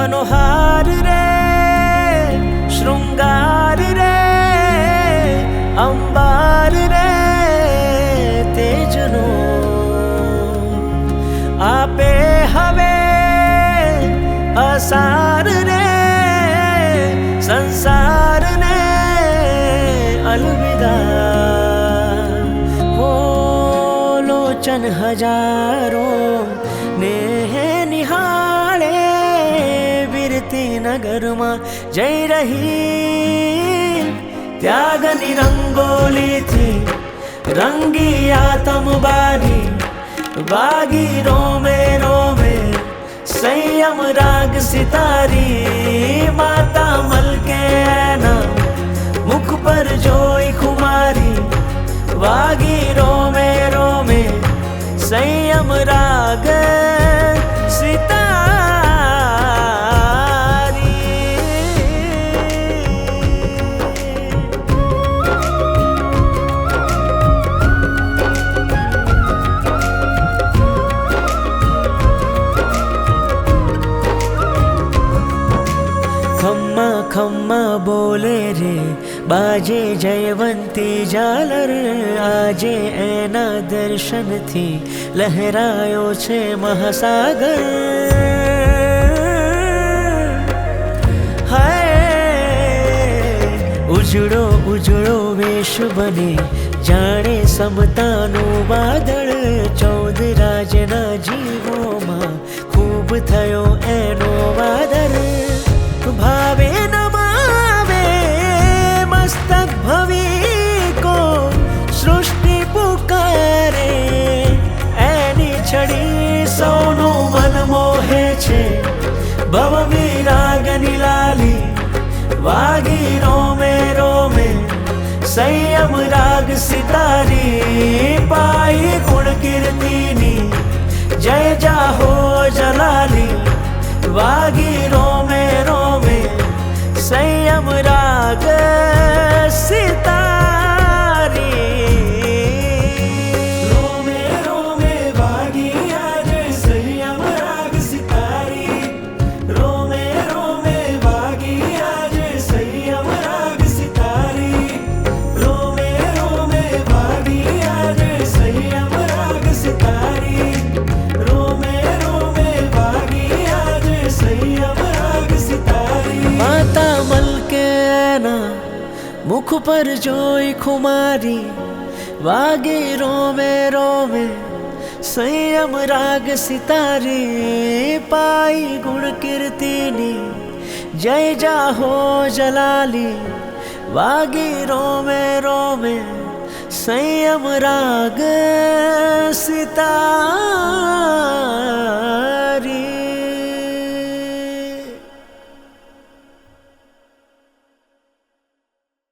मनोहार रे श्रृंगार रे अंबार रे तेजनो आपे हवे असार रे संसार ने अलविदा वो लोचन हजारों ने निहाळे वीरती नगर में जई रही त्यागनी रंगोली थी रंगी आतम बारी बागी रोमे रोमे संयम राग सितारी माता मलके ना मुख पर जोई खुमारी वागी रोमे रोमे संयम राग सितारी। खम्मा खम्मा बोले रे बाजे जयवंती झालर आजे एना दर्शन थी लहरायो छे महासागर। हाय उजड़ो उजड़ो वेश बने जाने समतानु वादळ 14 राजना जीवो मां खूब थयो एनो वादर भावे नमावे मस्तक भवी को सृष्टि पुकारे एनी छड़ी सौनु मन मोहे छे भव विरागनी लाली वागी रोमे रोमे संयम राग सितारी पाई गुण कीर्तिनी जय जाहो जलाली वागी रोमे रोमे संयम राग सितारी। रोमे रोमे वागी आज संयम राग सितारी रोमे रोमे वागी आज संयम राग सितारी रोमे रोमे वागी आज संयम राग सितारी रोमे रोमे वागी आज संयम राग सितारी। माता मलके ना मुख पर जोई खुमारी वागे रोमे रोमे संयम राग सितारी पाई गुण कीर्तिनी जय जाहो जलाली वागे रोमे रोमे संयम राग सितारी।